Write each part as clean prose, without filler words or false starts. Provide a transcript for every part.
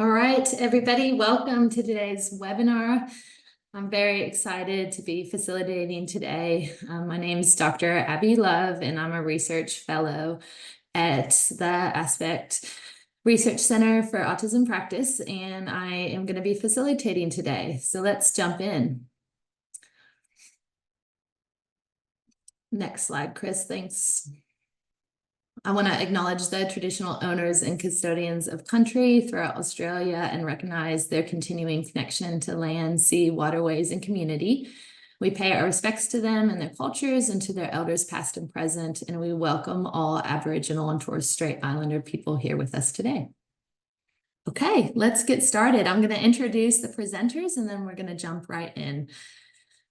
All right, everybody, welcome to today's webinar. I'm very excited to be facilitating today. My name is Dr. Abby Love, and I'm a research fellow at the Aspect Research Center for Autism Practice, and I am going to be facilitating today. So let's jump in. Next slide, Chris, thanks. I want to acknowledge the traditional owners and custodians of country throughout Australia and recognize their continuing connection to land, sea, waterways, and community. We pay our respects to them and their cultures and to their elders past and present, and we welcome all Aboriginal and Torres Strait Islander people here with us today. Okay, let's get started. I'm going to introduce the presenters and then we're going to jump right in.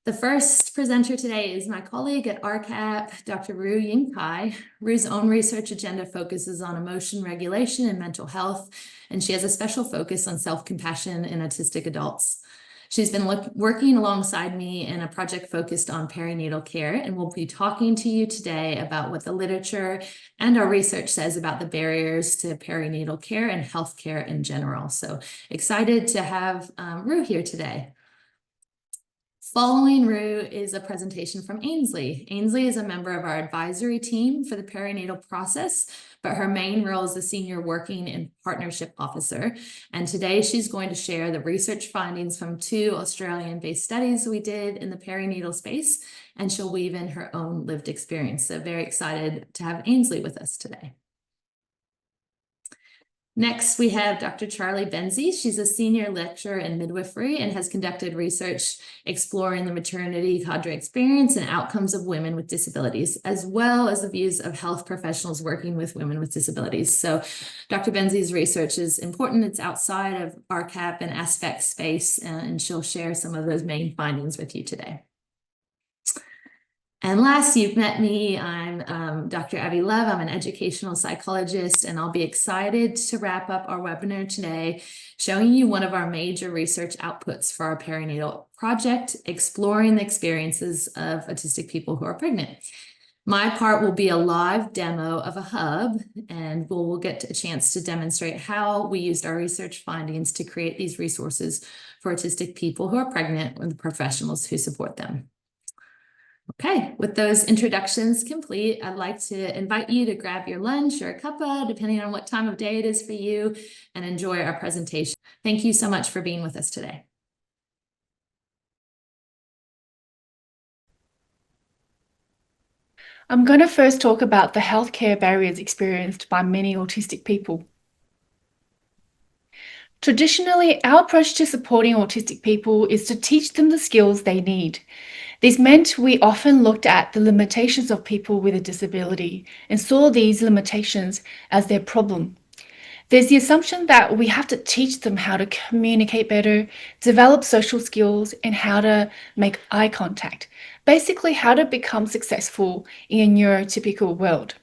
The first presenter today is my colleague at ARCAP, Dr. Ru Ying Kai. Ru's own research agenda focuses on emotion regulation and mental health, and she has a special focus on self-compassion in autistic adults. She's been working alongside me in a project focused on perinatal care, and we'll be talking to you today about what the literature and our research says about the barriers to perinatal care and healthcare in general. So excited to have Ru here today. Following Ru is a presentation from Ainslie. Ainslie is a member of our advisory team for the perinatal process, but her main role is the senior working and partnership officer. And today she's going to share the research findings from 2 Australian-based studies we did in the perinatal space, and she'll weave in her own lived experience. So very excited to have Ainslie with us today. Next, we have Dr. Charlie Benzie. She's a senior lecturer in midwifery and has conducted research exploring the maternity cadre experience and outcomes of women with disabilities, as well as the views of health professionals working with women with disabilities. So Dr. Benzie's research is important. It's outside of ARCAP and aspect space, and she'll share some of those main findings with you today. And last, you've met me. I'm Dr. Abby Love. I'm an educational psychologist, and I'll be excited to wrap up our webinar today, showing you one of our major research outputs for our perinatal project, exploring the experiences of autistic people who are pregnant. My part will be a live demo of a hub, and we'll get a chance to demonstrate how we used our research findings to create these resources for autistic people who are pregnant and the professionals who support them. Okay, with those introductions complete, I'd like to invite you to grab your lunch or a cuppa, depending on what time of day it is for you, and enjoy our presentation. Thank you so much for being with us today. I'm going to first talk about the healthcare barriers experienced by many autistic people. Traditionally, our approach to supporting autistic people is to teach them the skills they need. This meant we often looked at the limitations of people with a disability and saw these limitations as their problem. There's the assumption that we have to teach them how to communicate better, develop social skills, and how to make eye contact. Basically, how to become successful in a neurotypical world.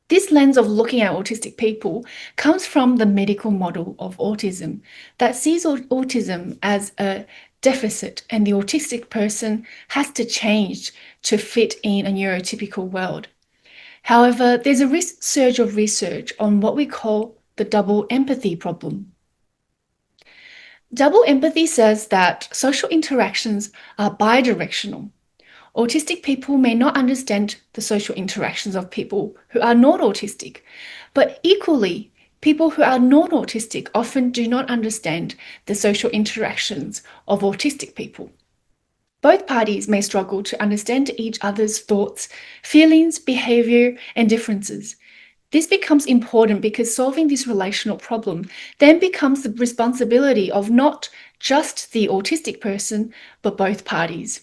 This lens of looking at autistic people comes from the medical model of autism that sees autism as a deficit, and the autistic person has to change to fit in a neurotypical world. However, there's a surge of research on what we call the double empathy problem. Double empathy says that social interactions are bidirectional. Autistic people may not understand the social interactions of people who are not autistic, but equally, people who are not autistic often do not understand the social interactions of autistic people. Both parties may struggle to understand each other's thoughts, feelings, behavior, and differences. This becomes important because solving this relational problem then becomes the responsibility of not just the autistic person, but both parties.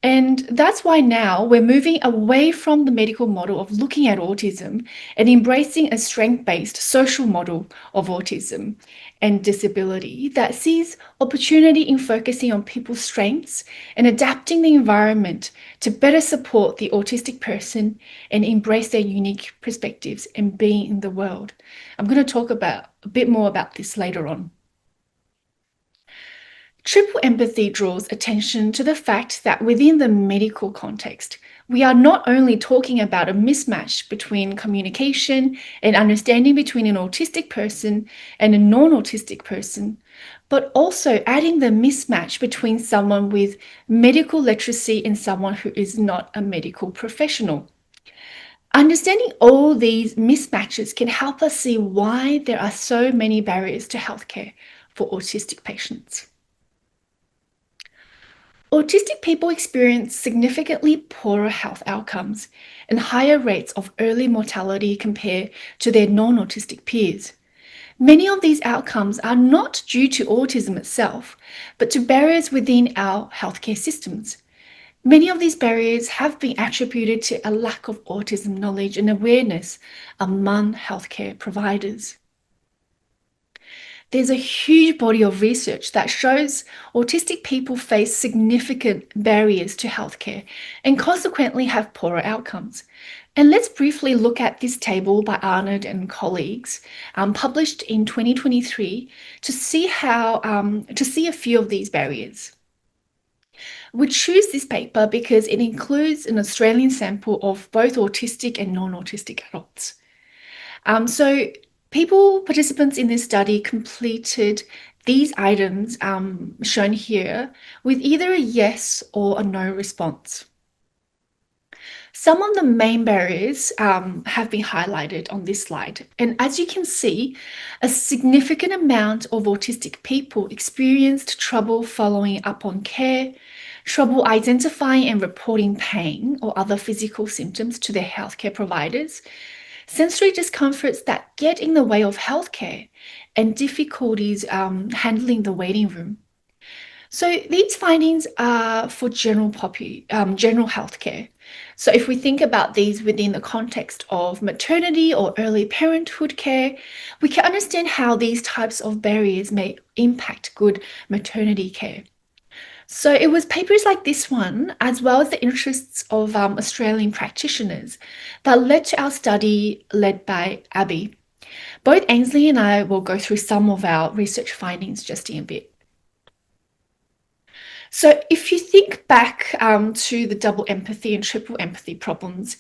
And that's why now we're moving away from the medical model of looking at autism and embracing a strength-based social model of autism and disability that sees opportunity in focusing on people's strengths and adapting the environment to better support the autistic person and embrace their unique perspectives and being in the world. I'm going to talk about a bit more about this later on. Triple empathy draws attention to the fact that within the medical context, we are not only talking about a mismatch between communication and understanding between an autistic person and a non-autistic person, but also adding the mismatch between someone with medical literacy and someone who is not a medical professional. Understanding all these mismatches can help us see why there are so many barriers to healthcare for autistic patients. Autistic people experience significantly poorer health outcomes and higher rates of early mortality compared to their non-autistic peers. Many of these outcomes are not due to autism itself, but to barriers within our healthcare systems. Many of these barriers have been attributed to a lack of autism knowledge and awareness among healthcare providers. There's a huge body of research that shows autistic people face significant barriers to healthcare and consequently have poorer outcomes. And let's briefly look at this table by Arnold and colleagues, published in 2023, to see a few of these barriers. We choose this paper because it includes an Australian sample of both autistic and non-autistic adults. Participants in this study completed these items shown here with either a yes or a no response. Some of the main barriers have been highlighted on this slide. And as you can see, a significant amount of autistic people experienced trouble following up on care, trouble identifying and reporting pain or other physical symptoms to their healthcare providers, sensory discomforts that get in the way of healthcare, and difficulties handling the waiting room. So these findings are for general healthcare. So if we think about these within the context of maternity or early parenthood care, we can understand how these types of barriers may impact good maternity care. So it was papers like this one, as well as the interests of Australian practitioners, that led to our study led by Abby. Both Ainslie and I will go through some of our research findings just in a bit. So if you think back to the double empathy and triple empathy problems,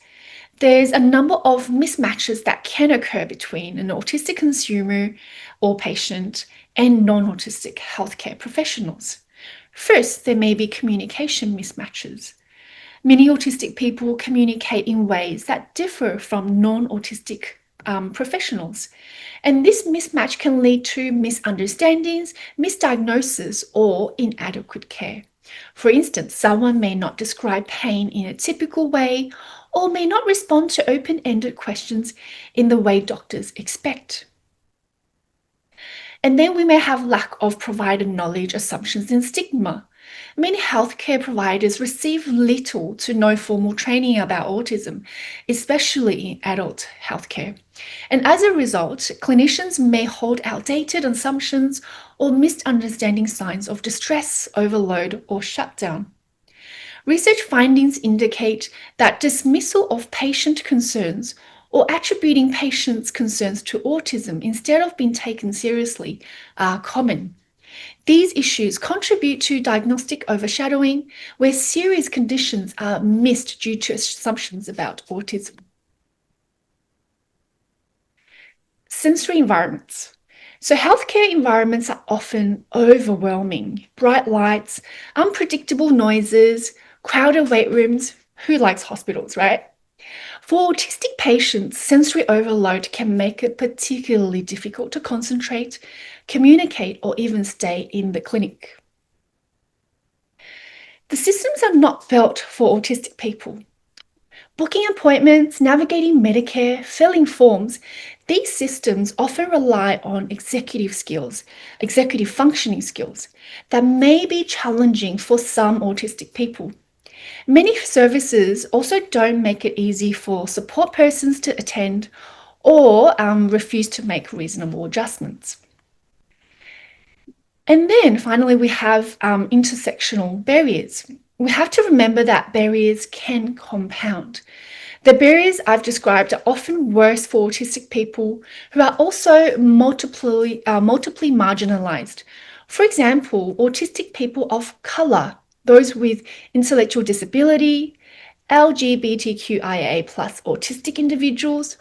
there's a number of mismatches that can occur between an autistic consumer or patient and non-autistic healthcare professionals. First, there may be communication mismatches. Many autistic people communicate in ways that differ from non-autistic professionals. And this mismatch can lead to misunderstandings, misdiagnosis, or inadequate care. For instance, someone may not describe pain in a typical way or may not respond to open-ended questions in the way doctors expect. And then we may have lack of provider knowledge, assumptions, and stigma. Many healthcare providers receive little to no formal training about autism, especially in adult healthcare. And as a result, clinicians may hold outdated assumptions or misunderstanding signs of distress, overload, or shutdown. Research findings indicate that dismissal of patient concerns or attributing patients' concerns to autism instead of being taken seriously are common. These issues contribute to diagnostic overshadowing, where serious conditions are missed due to assumptions about autism. Sensory environments. So healthcare environments are often overwhelming. Bright lights, unpredictable noises, crowded wait rooms. Who likes hospitals, right? For autistic patients, sensory overload can make it particularly difficult to concentrate, communicate, or even stay in the clinic. The systems are not built for autistic people. Booking appointments, navigating Medicare, filling forms, these systems often rely on executive functioning skills that may be challenging for some autistic people. Many services also don't make it easy for support persons to attend or refuse to make reasonable adjustments. And then finally, we have intersectional barriers. We have to remember that barriers can compound. The barriers I've described are often worse for autistic people who are also multiply marginalized. For example, autistic people of color, those with intellectual disability, LGBTQIA plus autistic individuals,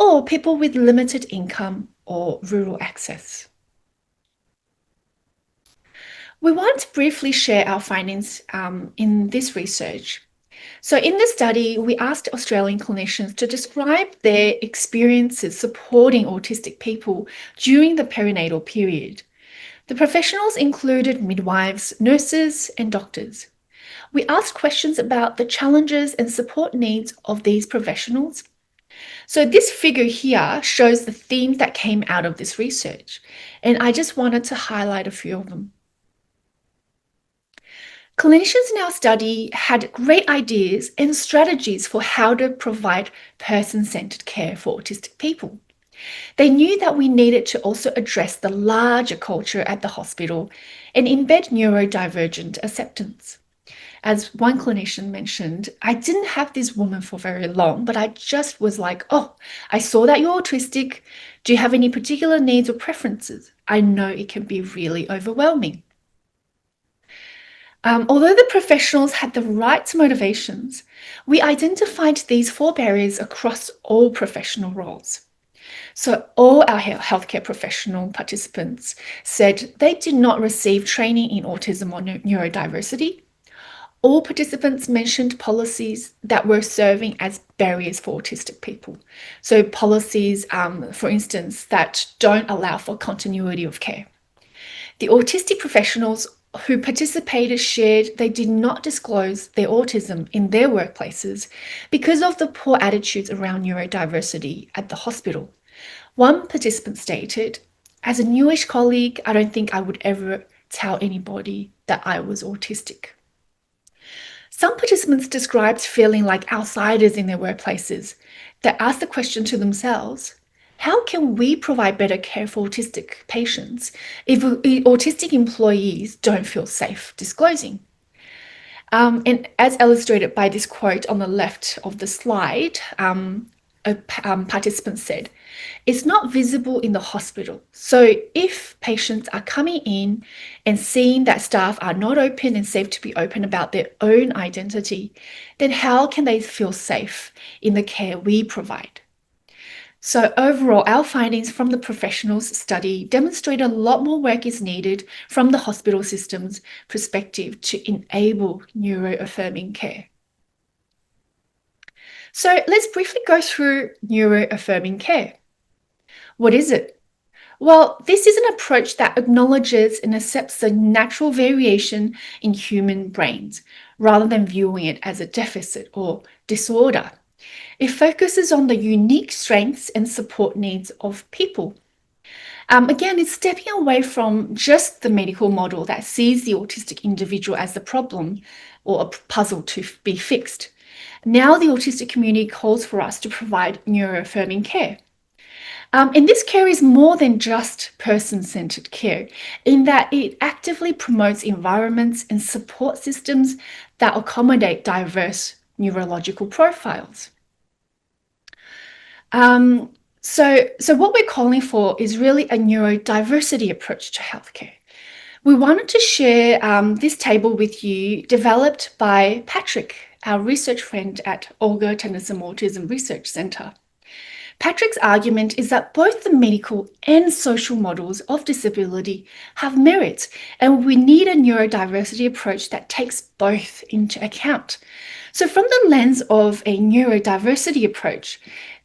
or people with limited income or rural access. We want to briefly share our findings in this research. So in the study, we asked Australian clinicians to describe their experiences supporting autistic people during the perinatal period. The professionals included midwives, nurses, and doctors. We asked questions about the challenges and support needs of these professionals. So this figure here shows the themes that came out of this research, and I just wanted to highlight a few of them. Clinicians in our study had great ideas and strategies for how to provide person-centered care for autistic people. They knew that we needed to also address the larger culture at the hospital and embed neurodivergent acceptance. As one clinician mentioned, I didn't have this woman for very long, but I just was like, oh, I saw that you're autistic. Do you have any particular needs or preferences? I know it can be really overwhelming. Although the professionals had the right motivations, we identified these 4 barriers across all professional roles. So all our healthcare professional participants said they did not receive training in autism or neurodiversity. All participants mentioned policies that were serving as barriers for autistic people. So policies, for instance, that don't allow for continuity of care. The autistic professionals who participated shared they did not disclose their autism in their workplaces because of the poor attitudes around neurodiversity at the hospital. One participant stated, as a newish colleague, I don't think I would ever tell anybody that I was autistic. Some participants described feeling like outsiders in their workplaces. They asked the question to themselves, how can we provide better care for autistic patients if autistic employees don't feel safe disclosing? And as illustrated by this quote on the left of the slide, a participant said, it's not visible in the hospital. So if patients are coming in and seeing that staff are not open and safe to be open about their own identity, then how can they feel safe in the care we provide? So overall, our findings from the professionals study demonstrate a lot more work is needed from the hospital system's perspective to enable neuroaffirming care. So let's briefly go through neuroaffirming care. What is it? Well, this is an approach that acknowledges and accepts the natural variation in human brains rather than viewing it as a deficit or disorder. It focuses on the unique strengths and support needs of people. Again, it's stepping away from just the medical model that sees the autistic individual as the problem or a puzzle to be fixed. Now the autistic community calls for us to provide neuroaffirming care. And this care is more than just person-centered care, in that it actively promotes environments and support systems that accommodate diverse neurological profiles. So what we're calling for is really a neurodiversity approach to healthcare. We wanted to share this table with you, developed by Patrick, our research friend at Olga Tennyson Autism Research Centre. Patrick's argument is that both the medical and social models of disability have merit, and we need a neurodiversity approach that takes both into account. So from the lens of a neurodiversity approach,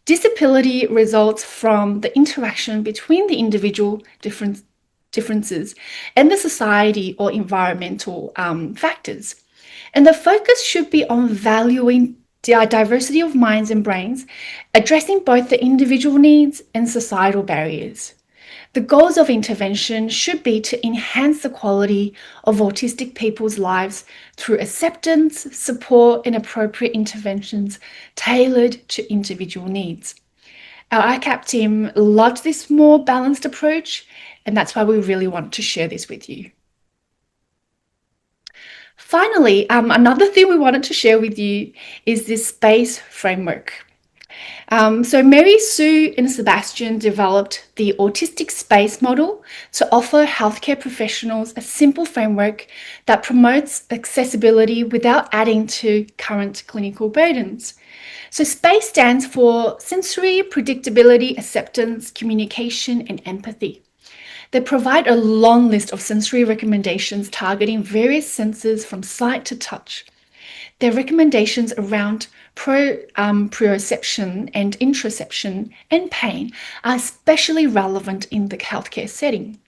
disability results from the interaction between the individual differences and the society or environmental factors. And the focus should be on valuing the diversity of minds and brains, addressing both the individual needs and societal barriers. The goals of intervention should be to enhance the quality of autistic people's lives through acceptance, support, and appropriate interventions tailored to individual needs. Our ARCAP team loved this more balanced approach, and that's why we really want to share this with you. Finally, another thing we wanted to share with you is this SPACE framework. So Mary Sue and Sebastian developed the Autistic Space model to offer healthcare professionals a simple framework that promotes accessibility without adding to current clinical burdens. So SPACE stands for sensory, predictability, acceptance, communication, and empathy. They provide a long list of sensory recommendations targeting various senses from sight to touch. Their recommendations around proprioception and interoception and pain are especially relevant in the healthcare setting.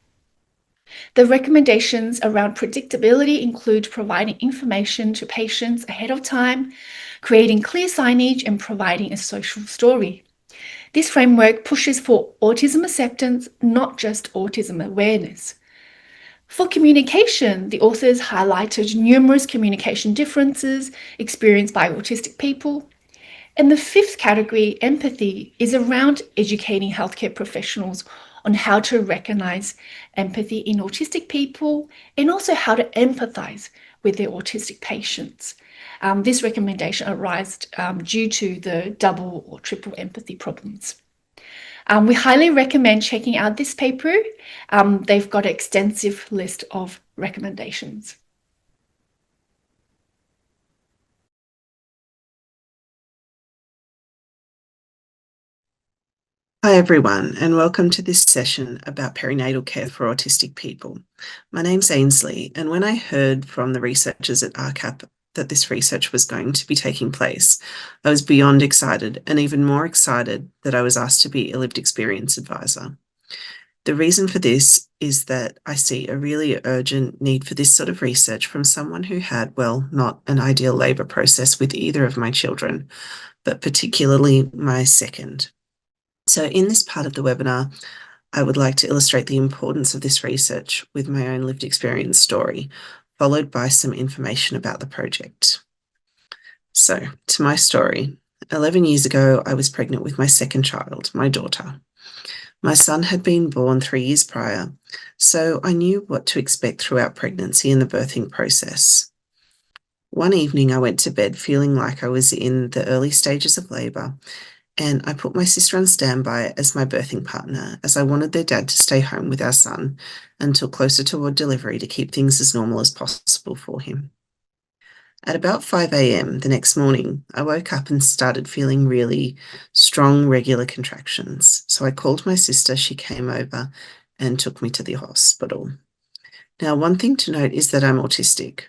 The recommendations around predictability include providing information to patients ahead of time, creating clear signage, and providing a social story. This framework pushes for autism acceptance, not just autism awareness. For communication, the authors highlighted numerous communication differences experienced by autistic people. And the fifth category, empathy, is around educating healthcare professionals on how to recognize empathy in autistic people and also how to empathize with their autistic patients. This recommendation arose due to the double or triple empathy problems. We highly recommend checking out this paper. They've got an extensive list of recommendations. Hi everyone, and welcome to this session about perinatal care for autistic people. My name's Ainslie, and when I heard from the researchers at ARCAP that this research was going to be taking place, I was beyond excited, and even more excited that I was asked to be a lived experience advisor. The reason for this is that I see a really urgent need for this sort of research from someone who had, well, not an ideal labour process with either of my children, but particularly my second. So in this part of the webinar, I would like to illustrate the importance of this research with my own lived experience story, followed by some information about the project. So, to my story, 11 years ago, I was pregnant with my second child, my daughter. My son had been born 3 years prior, so I knew what to expect throughout pregnancy and the birthing process. One evening, I went to bed feeling like I was in the early stages of labour, and I put my sister on standby as my birthing partner, as I wanted their dad to stay home with our son until closer toward delivery to keep things as normal as possible for him. At about 5 a.m. the next morning, I woke up and started feeling really strong, regular contractions. So I called my sister, she came over and took me to the hospital. Now, one thing to note is that I'm autistic.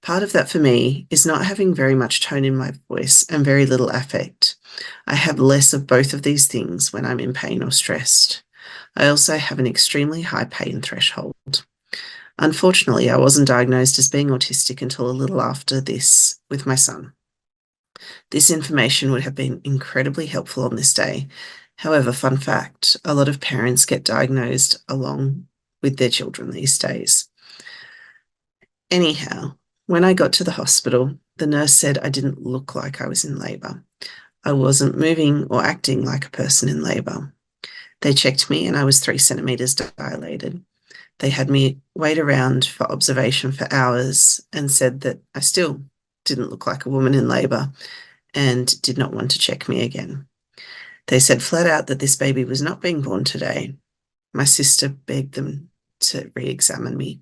Part of that for me is not having very much tone in my voice and very little affect. I have less of both of these things when I'm in pain or stressed. I also have an extremely high pain threshold. Unfortunately, I wasn't diagnosed as being autistic until a little after this with my son. This information would have been incredibly helpful on this day. However, fun fact, a lot of parents get diagnosed along with their children these days. Anyhow, when I got to the hospital, the nurse said I didn't look like I was in labour. I wasn't moving or acting like a person in labour. They checked me and I was 3 centimetres dilated. They had me wait around for observation for hours and said that I still didn't look like a woman in labour and did not want to check me again. They said flat out that this baby was not being born today. My sister begged them to re-examine me,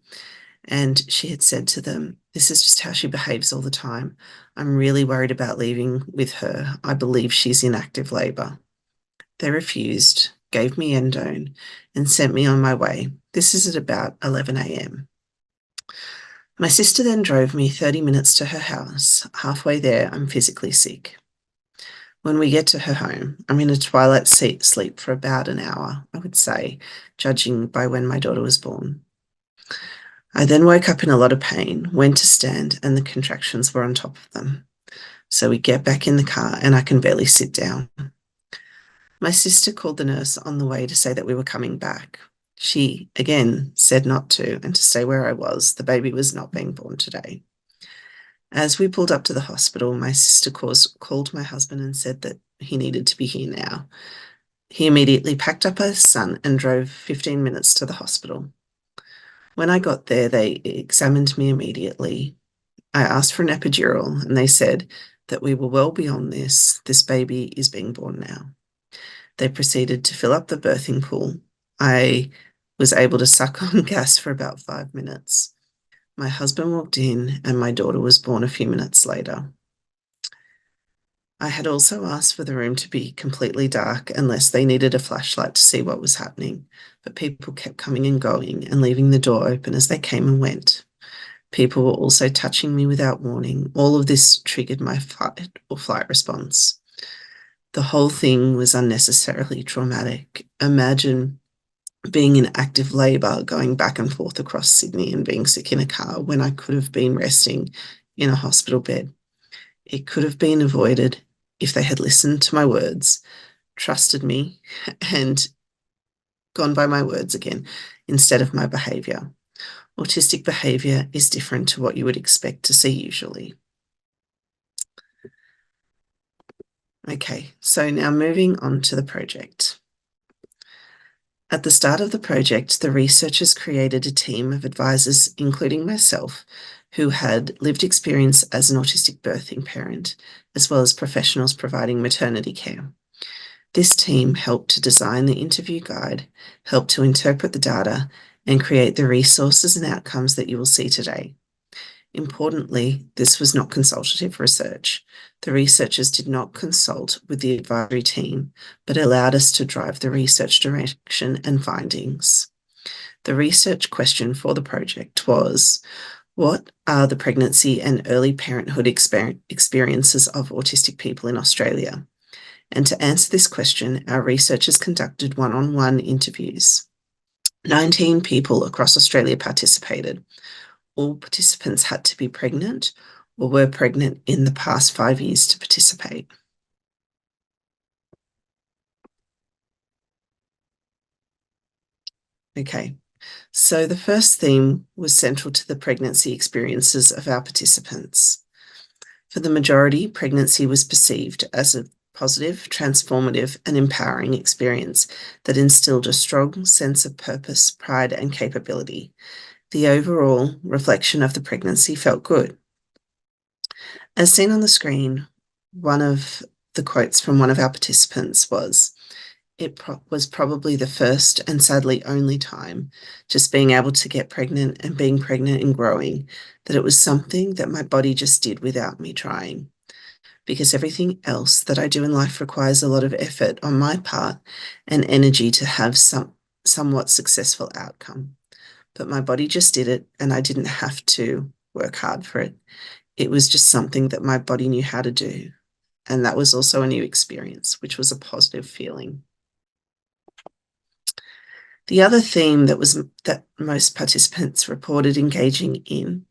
and she had said to them, "This is just how she behaves all the time. I'm really worried about leaving with her. I believe she's in active labour." They refused, gave me endone, and sent me on my way. This is at about 11 a.m. My sister then drove me 30 minutes to her house. Halfway there, I'm physically sick. When we get to her home, I'm in a twilight sleep for about an hour, I would say, judging by when my daughter was born. I then woke up in a lot of pain, went to stand, and the contractions were on top of them. So we get back in the car and I can barely sit down. My sister called the nurse on the way to say that we were coming back. She, again, said not to and to stay where I was. The baby was not being born today. As we pulled up to the hospital, my sister called my husband and said that he needed to be here now. He immediately packed up his son and drove 15 minutes to the hospital. When I got there, they examined me immediately. I asked for an epidural and they said, that we were well beyond this. This baby is being born now. They proceeded to fill up the birthing pool. I was able to suck on gas for about 5 minutes. My husband walked in and my daughter was born a few minutes later. I had also asked for the room to be completely dark unless they needed a flashlight to see what was happening, but people kept coming and going and leaving the door open as they came and went. People were also touching me without warning. All of this triggered my fight or flight response. The whole thing was unnecessarily traumatic. Imagine being in active labour, going back and forth across Sydney and being sick in a car when I could have been resting in a hospital bed. It could have been avoided if they had listened to my words, trusted me, and gone by my words again instead of my behaviour. Autistic behaviour is different to what you would expect to see usually. Okay, so now moving on to the project. At the start of the project, the researchers created a team of advisors, including myself, who had lived experience as an autistic birthing parent, as well as professionals providing maternity care. This team helped to design the interview guide, helped to interpret the data, and create the resources and outcomes that you will see today. Importantly, this was not consultative research. The researchers did not consult with the advisory team, but allowed us to drive the research direction and findings. The research question for the project was, what are the pregnancy and early parenthood experiences of autistic people in Australia? And to answer this question, our researchers conducted one-on-one interviews. 19 people across Australia participated. All participants had to be pregnant or were pregnant in the past 5 years to participate. Okay, so the first theme was central to the pregnancy experiences of our participants. For the majority, pregnancy was perceived as a positive, transformative, and empowering experience that instilled a strong sense of purpose, pride, and capability. The overall reflection of the pregnancy felt good. As seen on the screen, one of the quotes from one of our participants was, "It was probably the first and sadly only time just being able to get pregnant and being pregnant and growing, that it was something that my body just did without me trying. Because everything else that I do in life requires a lot of effort on my part and energy to have somewhat successful outcome. But my body just did it and I didn't have to work hard for it. It was just something that my body knew how to do. And that was also a new experience, which was a positive feeling." The other theme that most participants reported engaging in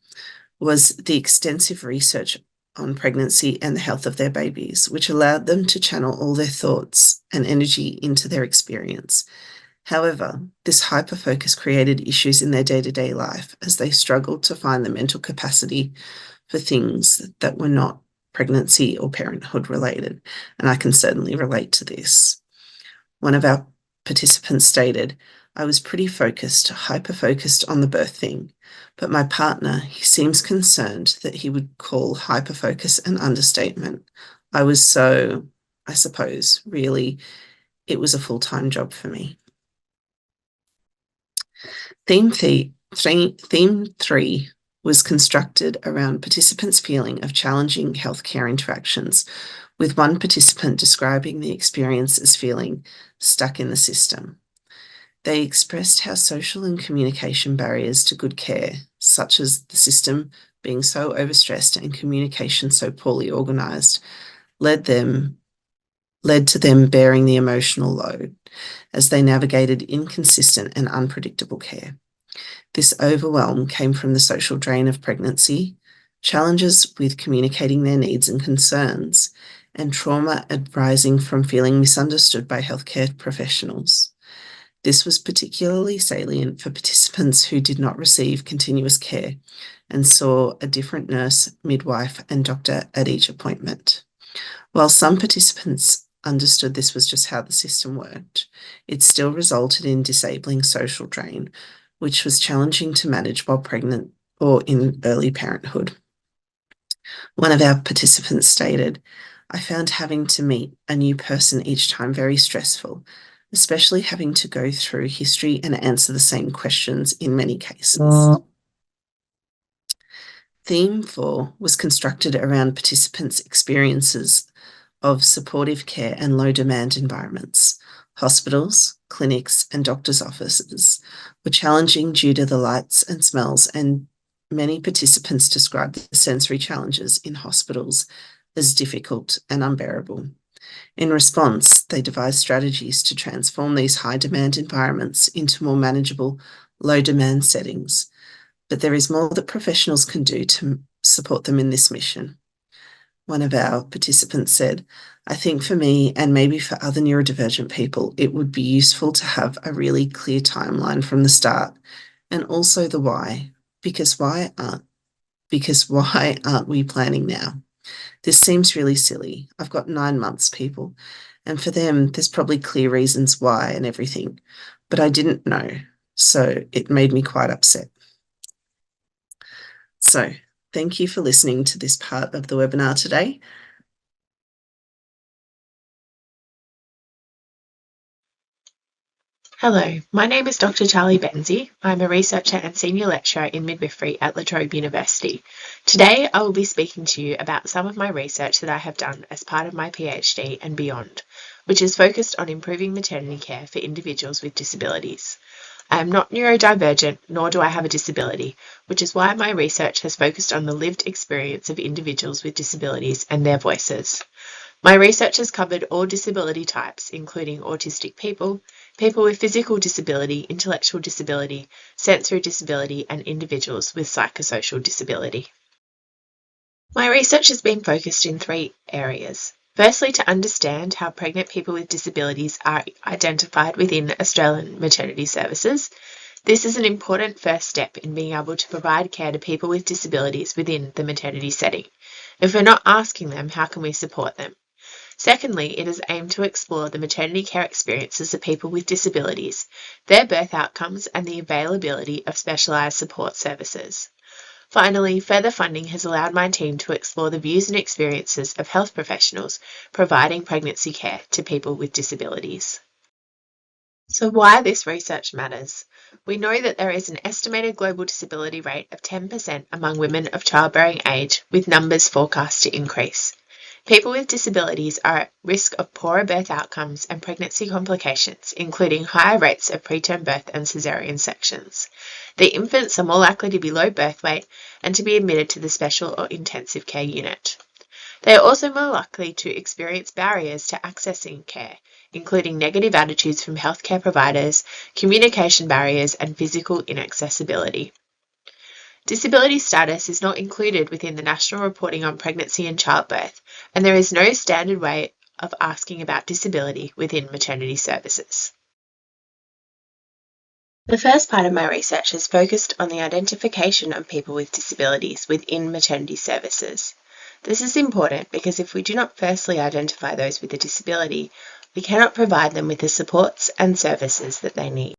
was the extensive research on pregnancy and the health of their babies, which allowed them to channel all their thoughts and energy into their experience. However, this hyperfocus created issues in their day-to-day life as they struggled to find the mental capacity for things that were not pregnancy or parenthood related, and I can certainly relate to this. One of our participants stated, "I was pretty focused, hyper-focused on the birth thing, but my partner, he seems concerned that he would call hyper-focus an understatement. I was so, I suppose, really, it was a full-time job for me." Theme 3 was constructed around participants' feeling of challenging healthcare interactions, with one participant describing the experience as feeling stuck in the system. They expressed how social and communication barriers to good care, such as the system being so overstressed and communication so poorly organised, led to them bearing the emotional load as they navigated inconsistent and unpredictable care. This overwhelm came from the social drain of pregnancy, challenges with communicating their needs and concerns, and trauma arising from feeling misunderstood by healthcare professionals. This was particularly salient for participants who did not receive continuous care and saw a different nurse, midwife, and doctor at each appointment. While some participants understood this was just how the system worked, it still resulted in disabling social drain, which was challenging to manage while pregnant or in early parenthood. One of our participants stated, "I found having to meet a new person each time very stressful, especially having to go through history and answer the same questions in many cases." Theme 4 was constructed around participants' experiences of supportive care and low demand environments. Hospitals, clinics, and doctors' offices were challenging due to the lights and smells, and many participants described the sensory challenges in hospitals as difficult and unbearable. In response, they devised strategies to transform these high-demand environments into more manageable, low-demand settings. But there is more that professionals can do to support them in this mission. One of our participants said, "I think for me and maybe for other neurodivergent people, it would be useful to have a really clear timeline from the start, and also the why, because why aren't we planning now? This seems really silly. I've got 9 months, people, and for them, there's probably clear reasons why and everything, but I didn't know, so it made me quite upset." So, thank you for listening to this part of the webinar today. Hello, my name is Dr. Charlie Benzie. I'm a researcher and senior lecturer in midwifery at Trobe University. Today, I will be speaking to you about some of my research that I have done as part of my PhD and beyond, which is focused on improving maternity care for individuals with disabilities. I am not neurodivergent, nor do I have a disability, which is why my research has focused on the lived experience of individuals with disabilities and their voices. My research has covered all disability types, including autistic people, people with physical disability, intellectual disability, sensory disability, and individuals with psychosocial disability. My research has been focused in 3 areas. Firstly, to understand how pregnant people with disabilities are identified within Australian maternity services. This is an important first step in being able to provide care to people with disabilities within the maternity setting. If we're not asking them, how can we support them? Secondly, it is aimed to explore the maternity care experiences of people with disabilities, their birth outcomes, and the availability of specialised support services. Finally, further funding has allowed my team to explore the views and experiences of health professionals providing pregnancy care to people with disabilities. So why this research matters? We know that there is an estimated global disability rate of 10% among women of childbearing age, with numbers forecast to increase. People with disabilities are at risk of poorer birth outcomes and pregnancy complications, including higher rates of preterm birth and caesarean sections. The infants are more likely to be low birth weight and to be admitted to the special or intensive care unit. They are also more likely to experience barriers to accessing care, including negative attitudes from healthcare providers, communication barriers, and physical inaccessibility. Disability status is not included within the National Reporting on Pregnancy and Childbirth, and there is no standard way of asking about disability within maternity services. The first part of my research has focused on the identification of people with disabilities within maternity services. This is important because if we do not firstly identify those with a disability, we cannot provide them with the supports and services that they need.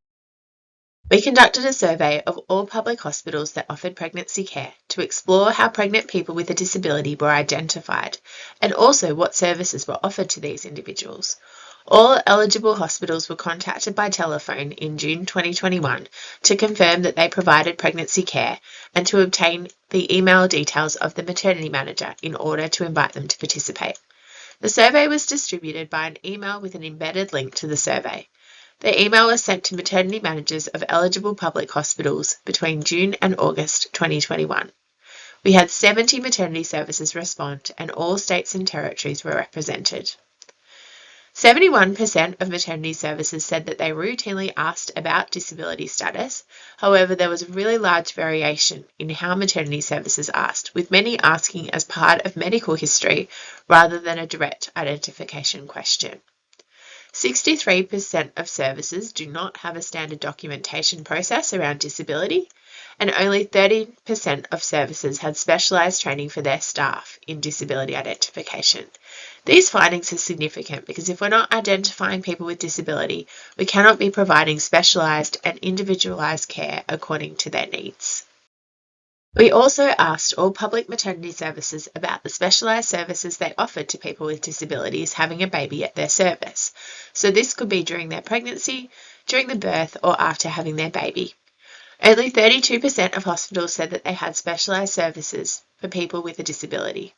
We conducted a survey of all public hospitals that offered pregnancy care to explore how pregnant people with a disability were identified and also what services were offered to these individuals. All eligible hospitals were contacted by telephone in June 2021 to confirm that they provided pregnancy care and to obtain the email details of the maternity manager in order to invite them to participate. The survey was distributed by an email with an embedded link to the survey. The email was sent to maternity managers of eligible public hospitals between June and August 2021. We had 70 maternity services respond, and all states and territories were represented. 71% of maternity services said that they routinely asked about disability status. However, there was a really large variation in how maternity services asked, with many asking as part of medical history rather than a direct identification question. 63% of services do not have a standard documentation process around disability, and only 30% of services had specialised training for their staff in disability identification. These findings are significant because if we're not identifying people with disability, we cannot be providing specialised and individualised care according to their needs. We also asked all public maternity services about the specialised services they offered to people with disabilities having a baby at their service. So this could be during their pregnancy, during the birth, or after having their baby. Only 32% of hospitals said that they had specialised services for people with a disability.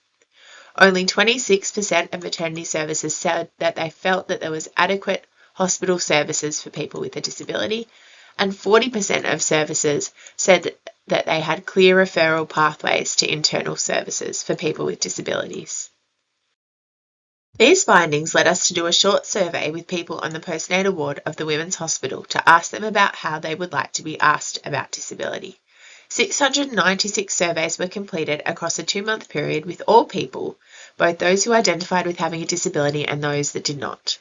Only 26% of maternity services said that they felt that there was adequate hospital services for people with a disability, and 40% of services said that they had clear referral pathways to internal services for people with disabilities. These findings led us to do a short survey with people on the postnatal ward of the Women's Hospital to ask them about how they would like to be asked about disability. 696 surveys were completed across a 2-month period with all people, both those who identified with having a disability and those that did not.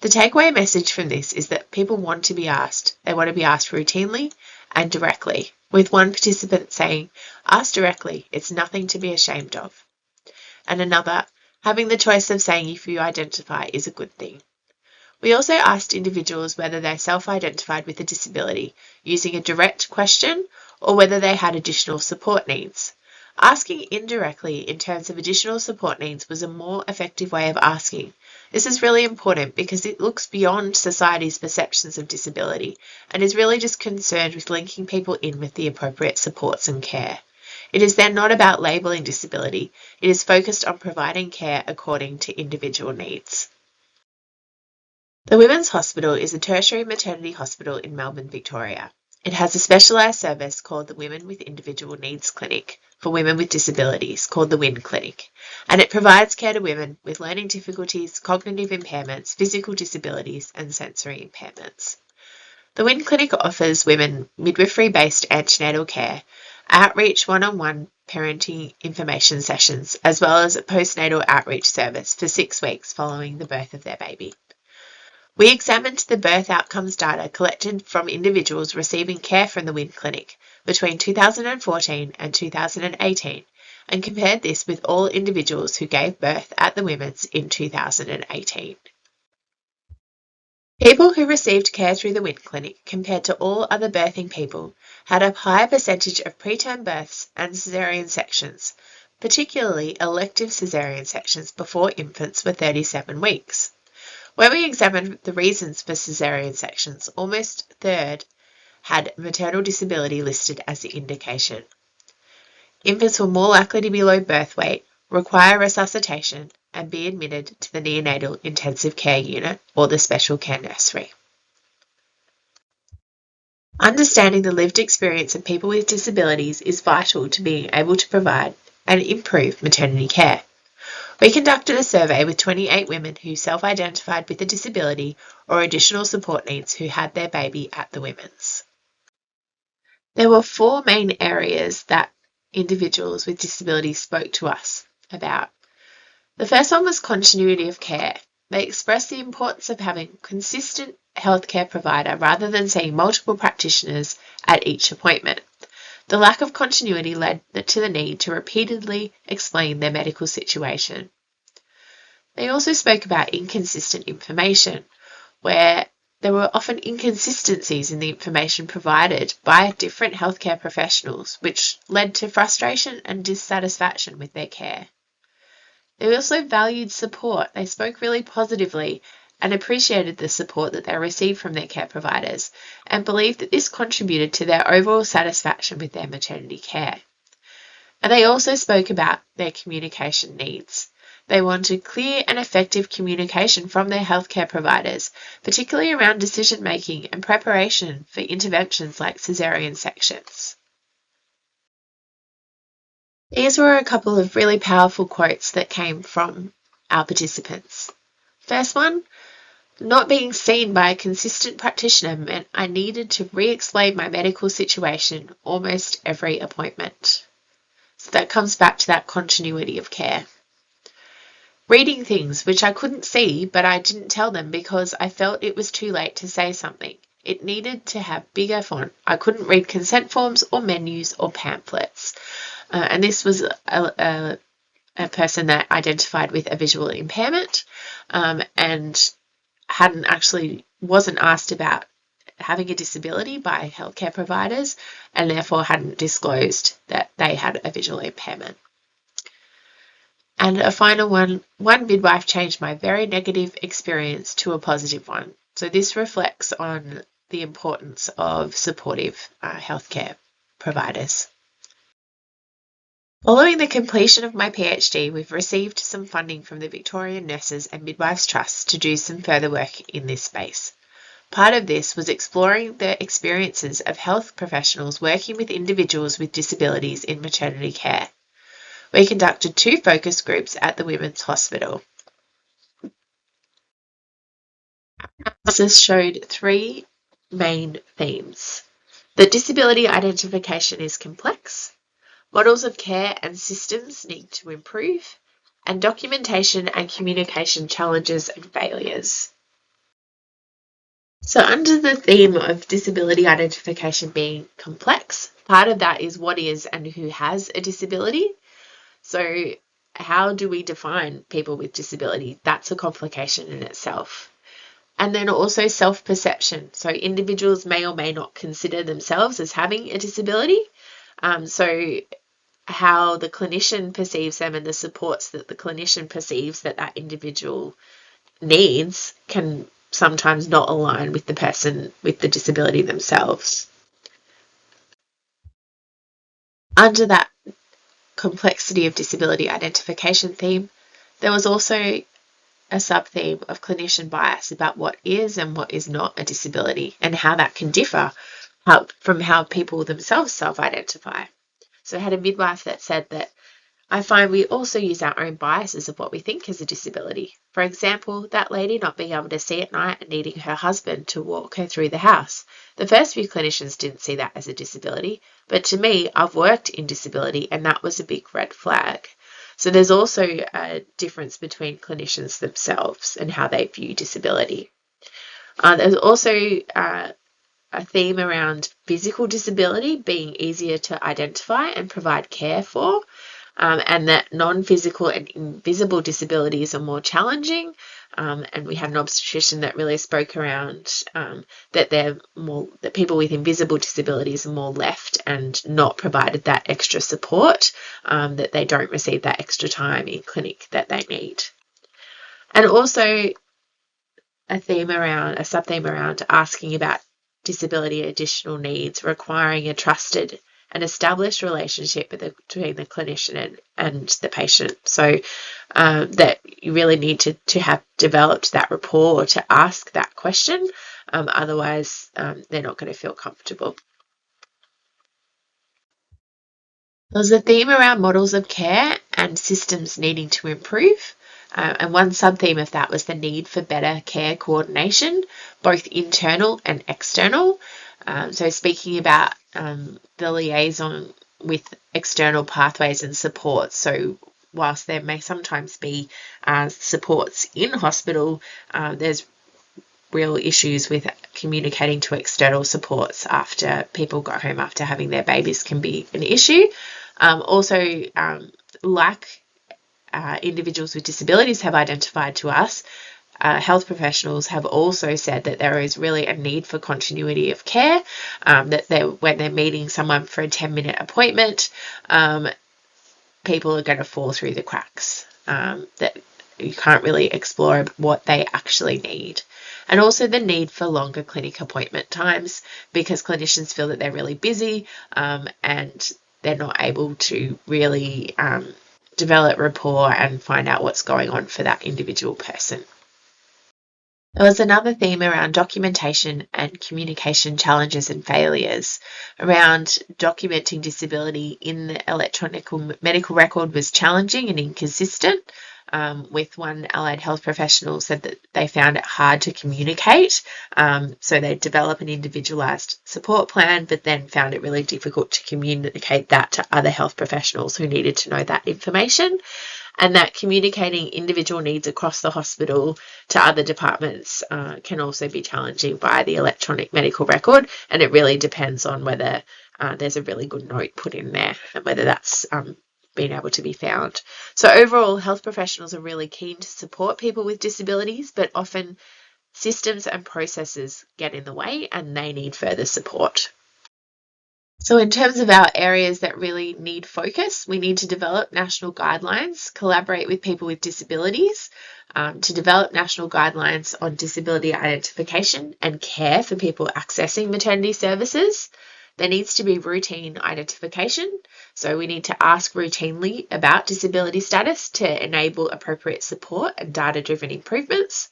The takeaway message from this is that people want to be asked. They want to be asked routinely and directly, with one participant saying, "Ask directly, it's nothing to be ashamed of." And another, "Having the choice of saying if you identify is a good thing." We also asked individuals whether they self-identified with a disability using a direct question or whether they had additional support needs. Asking indirectly in terms of additional support needs was a more effective way of asking. This is really important because it looks beyond society's perceptions of disability and is really just concerned with linking people in with the appropriate supports and care. It is then not about labelling disability, it is focused on providing care according to individual needs. The Women's Hospital is a tertiary maternity hospital in Melbourne, Victoria. It has a specialised service called the Women with Individual Needs Clinic for women with disabilities, called the WIN Clinic, and it provides care to women with learning difficulties, cognitive impairments, physical disabilities and sensory impairments. The WIN Clinic offers women midwifery-based antenatal care, outreach one-on-one parenting information sessions, as well as a postnatal outreach service for 6 weeks following the birth of their baby. We examined the birth outcomes data collected from individuals receiving care from the WIN Clinic between 2014 and 2018 and compared this with all individuals who gave birth at the Women's in 2018. People who received care through the WIN Clinic compared to all other birthing people had a higher percentage of preterm births and caesarean sections, particularly elective caesarean sections before infants were 37 weeks. When we examined the reasons for caesarean sections, almost a third had maternal disability listed as the indication. Infants were more likely to be low birth weight, require resuscitation, and be admitted to the neonatal intensive care unit or the special care nursery. Understanding the lived experience of people with disabilities is vital to being able to provide and improve maternity care. We conducted a survey with 28 women who self-identified with a disability or additional support needs who had their baby at the Women's. There were 4 main areas that individuals with disabilities spoke to us about. The first one was continuity of care. They expressed the importance of having a consistent healthcare provider rather than seeing multiple practitioners at each appointment. The lack of continuity led to the need to repeatedly explain their medical situation. They also spoke about inconsistent information, where there were often inconsistencies in the information provided by different healthcare professionals, which led to frustration and dissatisfaction with their care. They also valued support. They spoke really positively and appreciated the support that they received from their care providers and believed that this contributed to their overall satisfaction with their maternity care. And they also spoke about their communication needs. They wanted clear and effective communication from their healthcare providers, particularly around decision making and preparation for interventions like caesarean sections. These were a couple of really powerful quotes that came from our participants. First one, not being seen by a consistent practitioner meant I needed to re-explain my medical situation almost every appointment. So that comes back to that continuity of care. Reading things which I couldn't see, but I didn't tell them because I felt it was too late to say something. It needed to have bigger font. I couldn't read consent forms or menus or pamphlets. And this was a person that identified with a visual impairment and wasn't asked about having a disability by healthcare providers and therefore hadn't disclosed that they had a visual impairment. And a final one midwife changed my very negative experience to a positive one. So this reflects on the importance of supportive healthcare providers. Following the completion of my PhD, we've received some funding from the Victorian Nurses and Midwives Trust to do some further work in this space. Part of this was exploring the experiences of health professionals working with individuals with disabilities in maternity care. We conducted 2 focus groups at the Women's Hospital. Analysis showed 3 main themes. That disability identification is complex, models of care and systems need to improve, and documentation and communication challenges and failures. So under the theme of disability identification being complex, part of that is what is and who has a disability. So how do we define people with disability? That's a complication in itself. And then also self-perception. So individuals may or may not consider themselves as having a disability. So how the clinician perceives them and the supports that the clinician perceives that that individual needs can sometimes not align with the person with the disability themselves. Under that complexity of disability identification theme, there was also a sub-theme of clinician bias about what is and what is not a disability and how that can differ from how people themselves self-identify. So I had a midwife that said that I find we also use our own biases of what we think is a disability. For example, that lady not being able to see at night and needing her husband to walk her through the house. The first few clinicians didn't see that as a disability, but to me, I've worked in disability and that was a big red flag. So there's also a difference between clinicians themselves and how they view disability. There's also a theme around physical disability being easier to identify and provide care for, and that non-physical and invisible disabilities are more challenging. And we had an obstetrician that really spoke around that people with invisible disabilities are more left and not provided that extra support, that they don't receive that extra time in clinic that they need. And also a sub-theme around asking about disability additional needs requiring a trusted and established relationship between the clinician and the patient. So that you really need to have developed that rapport to ask that question. Otherwise, they're not going to feel comfortable. There's a theme around models of care and systems needing to improve. And one sub-theme of that was the need for better care coordination, both internal and external. So speaking about the liaison with external pathways and supports. So whilst there may sometimes be supports in hospital, there's real issues with communicating to external supports after people go home after having their babies can be an issue. Individuals with disabilities have identified to us, health professionals have also said that there is really a need for continuity of care, that when they're meeting someone for a 10-minute appointment, people are going to fall through the cracks, that you can't really explore what they actually need. And also the need for longer clinic appointment times because clinicians feel that they're really busy and they're not able to really develop rapport and find out what's going on for that individual person. There was another theme around documentation and communication challenges and failures. Around documenting disability in the electronic medical record was challenging and inconsistent. With one allied health professional said that they found it hard to communicate. So they developed an individualised support plan, but then found it really difficult to communicate that to other health professionals who needed to know that information. And that communicating individual needs across the hospital to other departments can also be challenging by the electronic medical record. And it really depends on whether there's a really good note put in there and whether that's been able to be found. So overall, health professionals are really keen to support people with disabilities, but often systems and processes get in the way and they need further support. So in terms of our areas that really need focus, we need to develop national guidelines, collaborate with people with disabilities to develop national guidelines on disability identification and care for people accessing maternity services. There needs to be routine identification. So we need to ask routinely about disability status to enable appropriate support and data-driven improvements.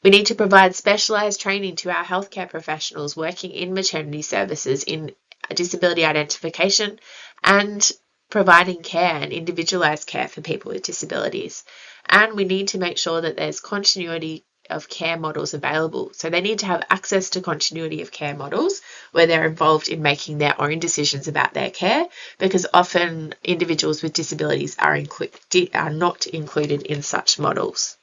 We need to provide specialised training to our healthcare professionals working in maternity services in disability identification and providing care and individualised care for people with disabilities. And we need to make sure that there's continuity of care models available. So they need to have access to continuity of care models where they're involved in making their own decisions about their care, because often individuals with disabilities are not included in such models.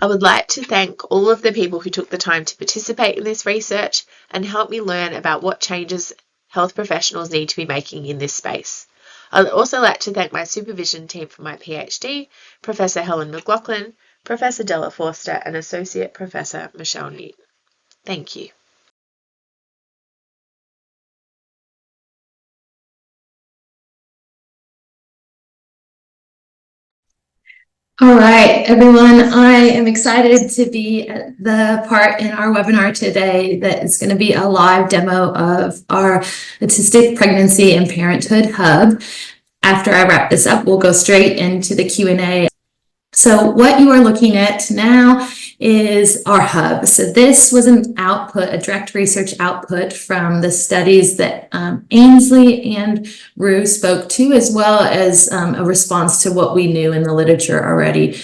I would like to thank all of the people who took the time to participate in this research and help me learn about what changes health professionals need to be making in this space. I'd also like to thank my supervision team for my PhD, Professor Helen McLaughlin, Professor Della Forster and Associate Professor Michelle Newton. Thank you. All right, everyone, I am excited to be at the part in our webinar today that is going to be a live demo of our Autistic Pregnancy and Parenthood Hub. After I wrap this up, we'll go straight into the Q&A. So what you are looking at now is our hub. So this was an output, a direct research output from the studies that Ainslie and Rue spoke to, as well as a response to what we knew in the literature already.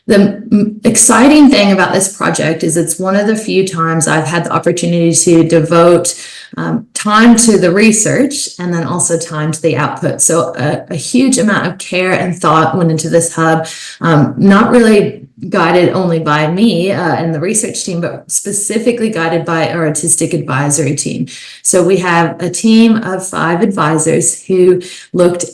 The exciting thing about this project is it's one of the few times I've had the opportunity to devote time to the research and then also time to the output. So a huge amount of care and thought went into this hub, not really guided only by me and the research team, but specifically guided by our Autistic advisory team. So we have a team of 5 advisors who looked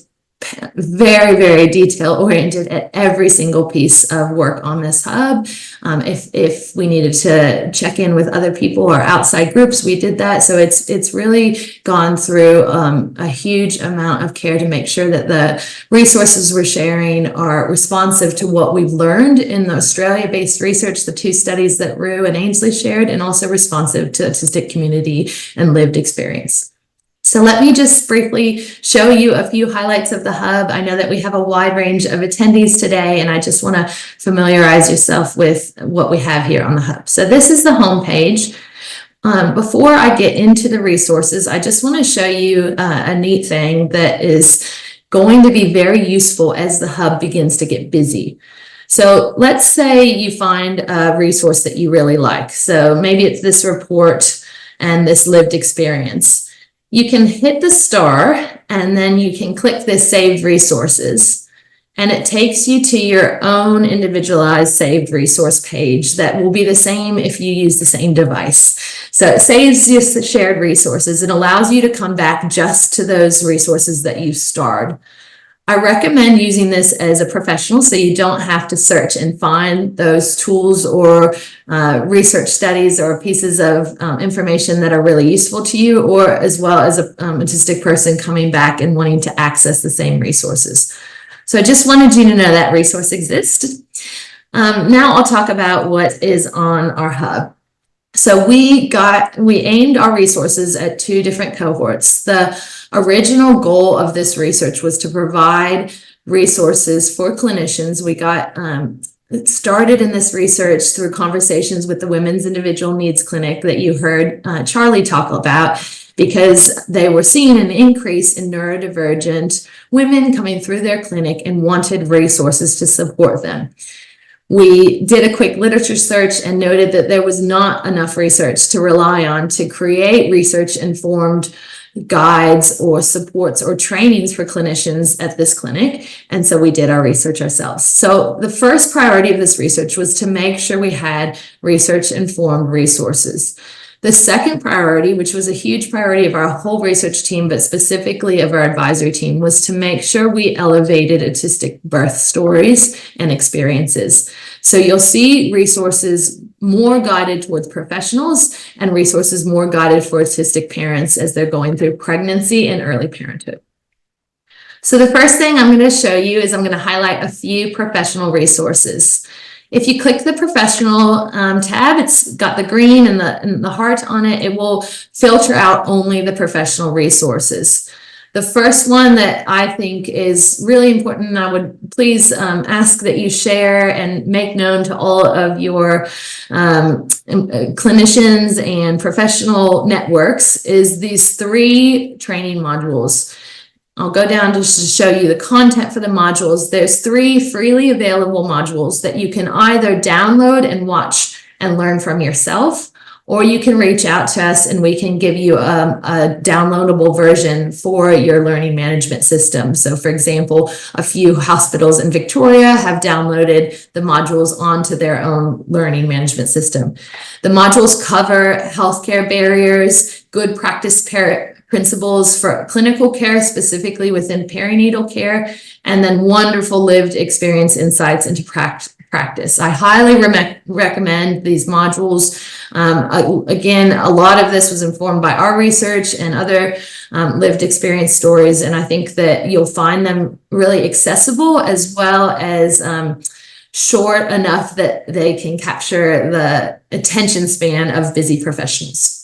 very, very detail oriented at every single piece of work on this hub. If we needed to check in with other people or outside groups, we did that. So it's really gone through a huge amount of care to make sure that the resources we're sharing are responsive to what we've learned in the Australia-based research, the 2 studies that Rue and Ainslie shared, and also responsive to autistic community and lived experience. So let me just briefly show you a few highlights of the hub. I know that we have a wide range of attendees today, and I just want to familiarize yourself with what we have here on the hub. So this is the homepage. Before I get into the resources, I just want to show you a neat thing that is going to be very useful as the hub begins to get busy. So let's say you find a resource that you really like. So maybe it's this report and this lived experience. You can hit the star and then you can click this saved resources, and it takes you to your own individualized saved resource page that will be the same if you use the same device. So it saves you the shared resources. It allows you to come back just to those resources that you starred. I recommend using this as a professional so you don't have to search and find those tools or research studies or pieces of information that are really useful to you, or as well as an autistic person coming back and wanting to access the same resources. So I just wanted you to know that resource exists. Now I'll talk about what is on our hub. So we aimed our resources at 2 different cohorts. The original goal of this research was to provide resources for clinicians. We got started in this research through conversations with the Women's Individual Needs Clinic that you heard Charlie talk about, because they were seeing an increase in neurodivergent women coming through their clinic and wanted resources to support them. We did a quick literature search and noted that there was not enough research to rely on to create research-informed guides or supports or trainings for clinicians at this clinic. And so we did our research ourselves. So the first priority of this research was to make sure we had research-informed resources. The second priority, which was a huge priority of our whole research team, but specifically of our advisory team, was to make sure we elevated autistic birth stories and experiences. So you'll see resources more guided towards professionals and resources more guided for autistic parents as they're going through pregnancy and early parenthood. So the first thing I'm going to show you is I'm going to highlight a few professional resources. If you click the professional tab, it's got the green and the heart on it. It will filter out only the professional resources. The first one that I think is really important, and I would please ask that you share and make known to all of your clinicians and professional networks, is these 3 training modules. I'll go down just to show you the content for the modules. There's 3 freely available modules that you can either download and watch and learn from yourself, or you can reach out to us and we can give you a downloadable version for your learning management system. So for example, a few hospitals in Victoria have downloaded the modules onto their own learning management system. The modules cover healthcare barriers, good practice principles for clinical care, specifically within perinatal care, and then wonderful lived experience insights into practice. I highly recommend these modules. Again, a lot of this was informed by our research and other lived experience stories, and I think that you'll find them really accessible as well as short enough that they can capture the attention span of busy professionals.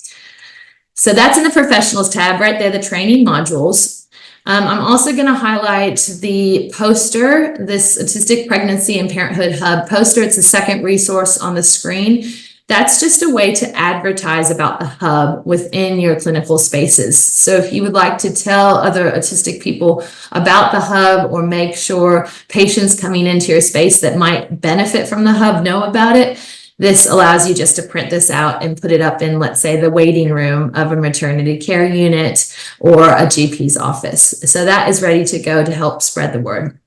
So that's in the professionals tab right there, the training modules. I'm also going to highlight the poster, this Autistic Pregnancy and Parenthood Hub poster. It's the second resource on the screen. That's just a way to advertise about the hub within your clinical spaces. So if you would like to tell other autistic people about the hub, or make sure patients coming into your space that might benefit from the hub know about it, this allows you just to print this out and put it up in, let's say, the waiting room of a maternity care unit or a GP's office. So that is ready to go to help spread the word.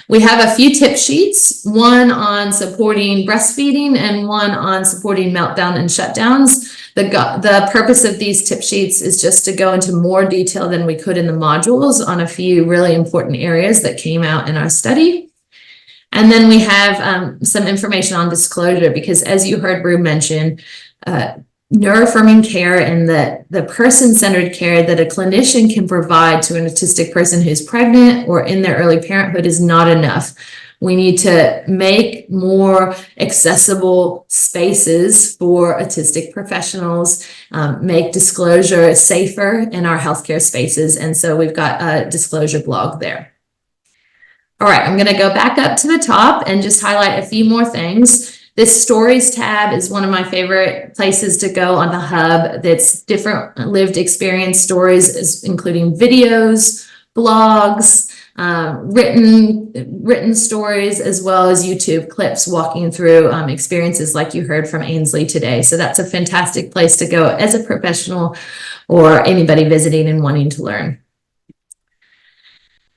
We have a few tip sheets, one on supporting breastfeeding and one on supporting meltdown and shutdowns. The purpose of these tip sheets is just to go into more detail than we could in the modules on a few really important areas that came out in our study. And then we have some information on disclosure, because as you heard Rue mention, neuroaffirming care and the person-centered care that a clinician can provide to an autistic person who's pregnant or in their early parenthood is not enough. We need to make more accessible spaces for autistic professionals, make disclosure safer in our healthcare spaces. And so we've got a disclosure blog there. All right, I'm going to go back up to the top and just highlight a few more things. This stories tab is one of my favorite places to go on the hub. That's different lived experience stories, including videos, blogs, written stories, as well as YouTube clips walking through experiences like you heard from Ainslie today. So that's a fantastic place to go as a professional or anybody visiting and wanting to learn.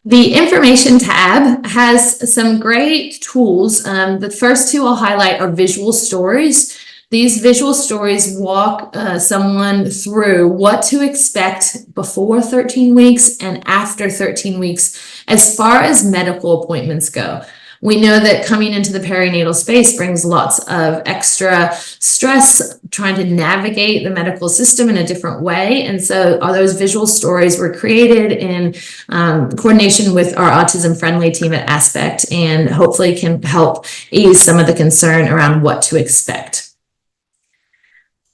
The information tab has some great tools. The first 2 I'll highlight are visual stories. These visual stories walk someone through what to expect before 13 weeks and after 13 weeks as far as medical appointments go. We know that coming into the perinatal space brings lots of extra stress trying to navigate the medical system in a different way. And so all those visual stories were created in coordination with our autism friendly team at Aspect, and hopefully can help ease some of the concern around what to expect.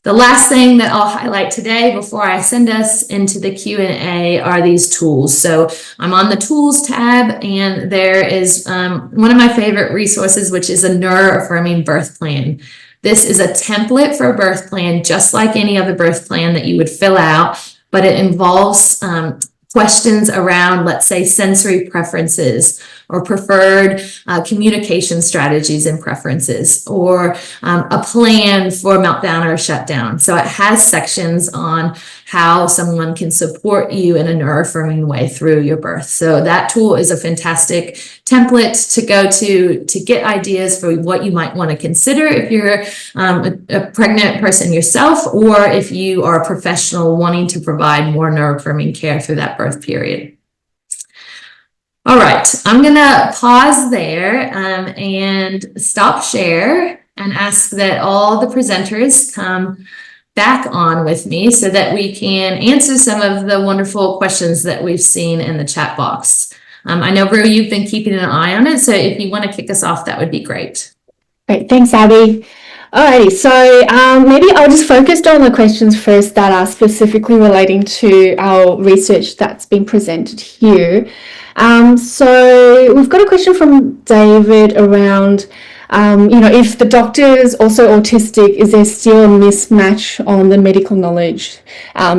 The last thing that I'll highlight today before I send us into the Q&A are these tools. So I'm on the tools tab, and there is one of my favorite resources, which is a neuroaffirming birth plan. This is a template for a birth plan, just like any other birth plan that you would fill out, but it involves questions around, let's say, sensory preferences or preferred communication strategies and preferences, or a plan for meltdown or shutdown. So it has sections on how someone can support you in a neuroaffirming way through your birth. So that tool is a fantastic template to go to get ideas for what you might want to consider if you're a pregnant person yourself, or if you are a professional wanting to provide more neuroaffirming care through that birth period. All right, I'm going to pause there and stop share and ask that all the presenters come back on with me so that we can answer some of the wonderful questions that we've seen in the chat box. I know, Rue, you've been keeping an eye on it, so if you want to kick us off, that would be great. Great, thanks, Abby. Alrighty, so maybe I'll just focus on the questions first that are specifically relating to our research that's been presented here. So we've got a question from David around, if the doctor is also autistic, is there still a mismatch on the medical knowledge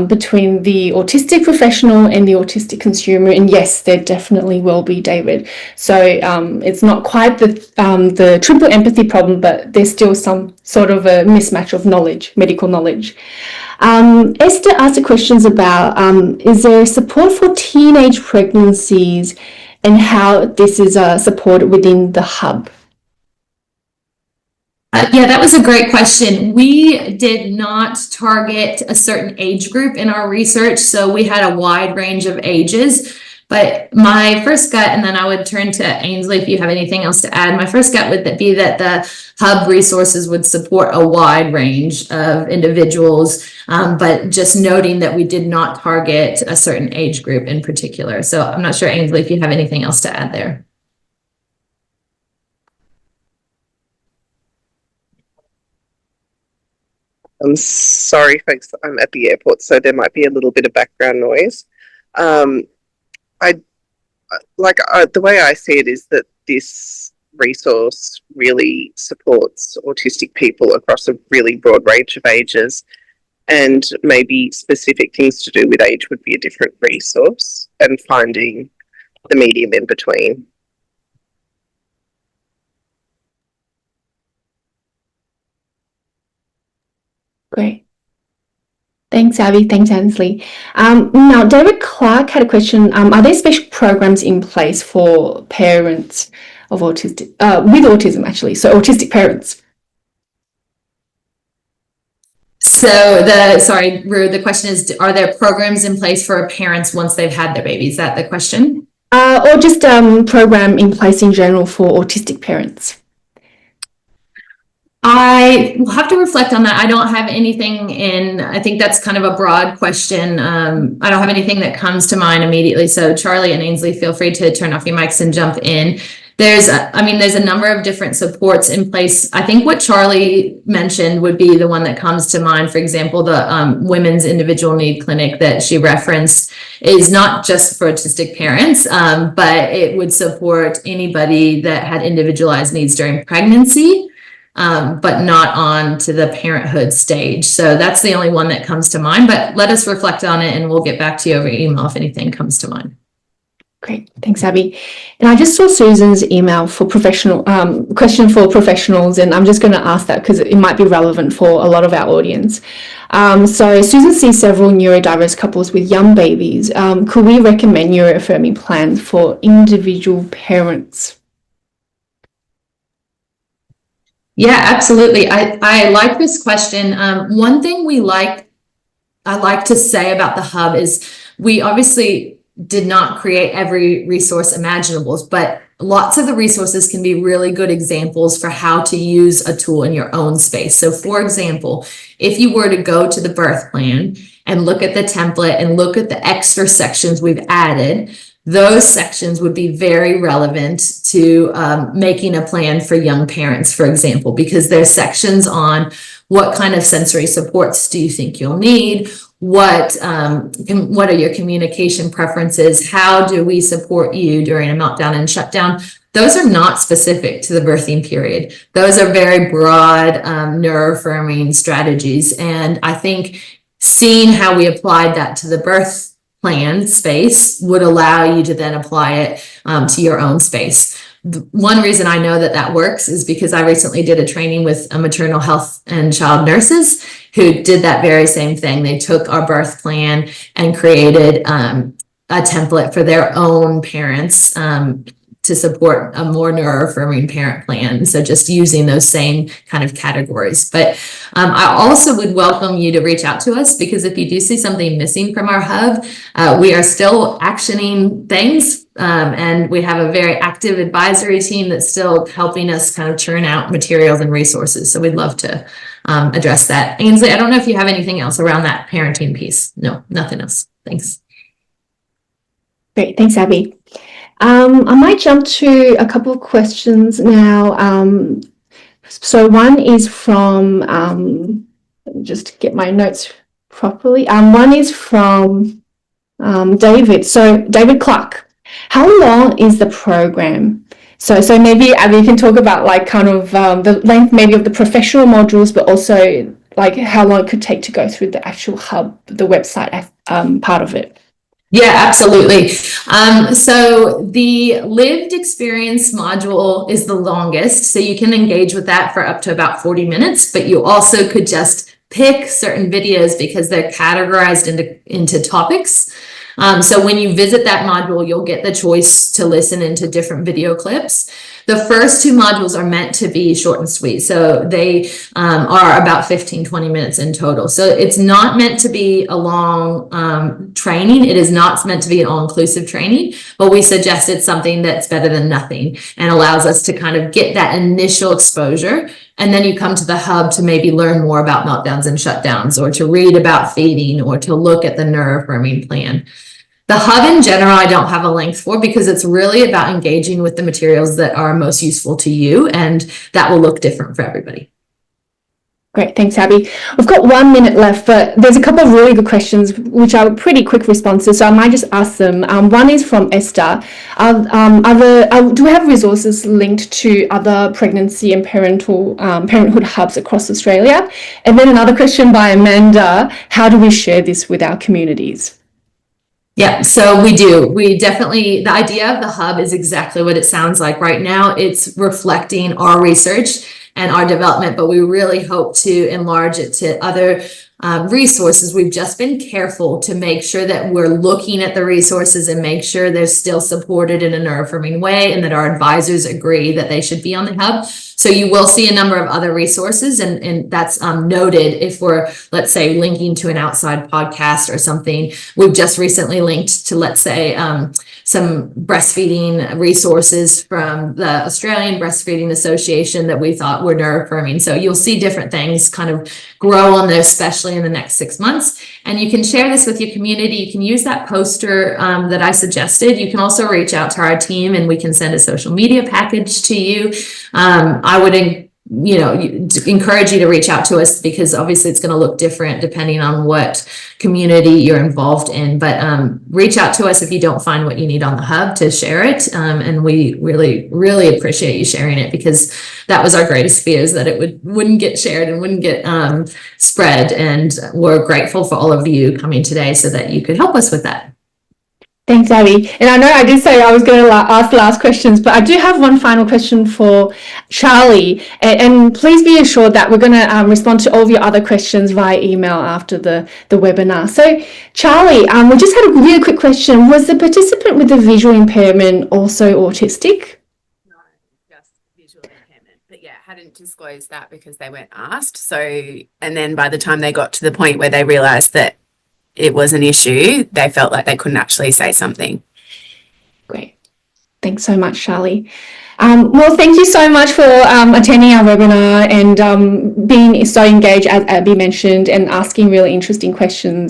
between the autistic professional and the autistic consumer? And yes, there definitely will be, David. So it's not quite the triple empathy problem, but there's still some sort of a mismatch of knowledge, medical knowledge. Esther asked the questions about, is there support for teenage pregnancies and how this is supported within the hub? Yeah, that was a great question. We did not target a certain age group in our research, so we had a wide range of ages. But my first gut, and then I would turn to Ainslie if you have anything else to add, my first gut would be that the hub resources would support a wide range of individuals, but just noting that we did not target a certain age group in particular. So I'm not sure, Ainslie, if you have anything else to add there. I'm sorry, folks, I'm at the airport, so there might be a little bit of background noise. The way I see it is that this resource really supports autistic people across a really broad range of ages, and maybe specific things to do with age would be a different resource, and finding the medium in between. Great. Thanks, Abby. Thanks, Ainslie. Now, David Clark had a question. Are there special programs in place for parents of autistic, with autism, actually, so autistic parents? So sorry, Rue, the question is, are there programs in place for parents once they've had their baby? Is that the question? Or just program in place in general for autistic parents? I will have to reflect on that. I don't have anything I think that's kind of a broad question. I don't have anything that comes to mind immediately. So Charlie and Ainslie, feel free to turn off your mics and jump in. There's a number of different supports in place. I think what Charlie mentioned would be the one that comes to mind. For example, the Women's Individual Need Clinic that she referenced is not just for autistic parents, but it would support anybody that had individualized needs during pregnancy, but not on to the parenthood stage. So that's the only one that comes to mind, but let us reflect on it and we'll get back to you over email if anything comes to mind. Great, thanks, Abby. And I just saw Susan's email for question for professionals, and I'm just going to ask that because it might be relevant for a lot of our audience. So Susan sees several neurodiverse couples with young babies. Could we recommend neuroaffirming plans for individual parents? Yeah, absolutely. I like this question. One thing I like to say about the hub is we obviously did not create every resource imaginable, but lots of the resources can be really good examples for how to use a tool in your own space. So for example, if you were to go to the birth plan and look at the template and look at the extra sections we've added, those sections would be very relevant to making a plan for young parents, for example, because there's sections on what kind of sensory supports do you think you'll need? What are your communication preferences? How do we support you during a meltdown and shutdown? Those are not specific to the birthing period. Those are very broad neuroaffirming strategies. And I think seeing how we applied that to the birth plan space would allow you to then apply it to your own space. One reason I know that works is because I recently did a training with maternal health and child nurses who did that very same thing. They took our birth plan and created a template for their own parents to to support a more neuroaffirming parent plan. So just using those same kind of categories. But I also would welcome you to reach out to us, because if you do see something missing from our hub, we are still actioning things. And we have a very active advisory team that's still helping us kind of churn out materials and resources. So we'd love to address that. Ainslie, I don't know if you have anything else around that parenting piece. No, nothing else. Thanks. Great. Thanks, Abby. I might jump to a couple of questions now. So one is from, just get my notes properly. One is from David. So David Clark. How long is the program? So maybe Abby can talk about like kind of the length maybe of the professional modules, but also like how long it could take to go through the actual hub, the website part of it. Yeah, absolutely. So the lived experience module is the longest. So you can engage with that for up to about 40 minutes, but you also could just pick certain videos because they're categorized into topics. So when you visit that module, you'll get the choice to listen into different video clips. The first two modules are meant to be short and sweet. So they are about 15-20 minutes in total. So it's not meant to be a long training. It is not meant to be an all-inclusive training, but we suggested something that's better than nothing and allows us to kind of get that initial exposure. And then you come to the hub to maybe learn more about meltdowns and shutdowns, or to read about feeding, or to look at the neuroaffirming plan. The hub in general, I don't have a length for, because it's really about engaging with the materials that are most useful to you, and that will look different for everybody. Great, thanks, Abby. We've got 1 minute left, but there's a couple of really good questions, which are pretty quick responses, so I might just ask them. One is from Esther. Do we have resources linked to other pregnancy and parenthood hubs across Australia? And then another question by Amanda, how do we share this with our communities? Yeah, so we do. We definitely, the idea of the hub is exactly what it sounds like. Right now, it's reflecting our research and our development, but we really hope to enlarge it to other resources. We've just been careful to make sure that we're looking at the resources and make sure they're still supported in a neuroaffirming way, and that our advisors agree that they should be on the hub. So you will see a number of other resources, and that's noted if we're, let's say, linking to an outside podcast or something. We've just recently linked to, let's say, some breastfeeding resources from the Australian Breastfeeding Association that we thought were neuroaffirming. So you'll see different things kind of grow on there, especially in the next 6 months. And you can share this with your community. You can use that poster that I suggested. You can also reach out to our team, and we can send a social media package to you. I would, encourage you to reach out to us, because obviously it's going to look different depending on what community you're involved in. But reach out to us if you don't find what you need on the hub to share it. And we really, really appreciate you sharing it, because that was our greatest fear, is that it wouldn't get shared and wouldn't get spread. And we're grateful for all of you coming today so that you could help us with that. Thanks, Abby. And I know I did say I was going to ask the last questions, but I do have one final question for Charlie. And please be assured that we're going to respond to all of your other questions via email after the webinar. So, Charlie, we just had a really quick question. Was the participant with the visual impairment also autistic? No, just visual impairment. But yeah, hadn't disclosed that because they weren't asked. So, and then by the time they got to the point where they realised that it was an issue, they felt like they couldn't actually say something. Great. Thanks so much, Charlie. Well, thank you so much for attending our webinar and being so engaged, as Abby mentioned, and asking really interesting questions.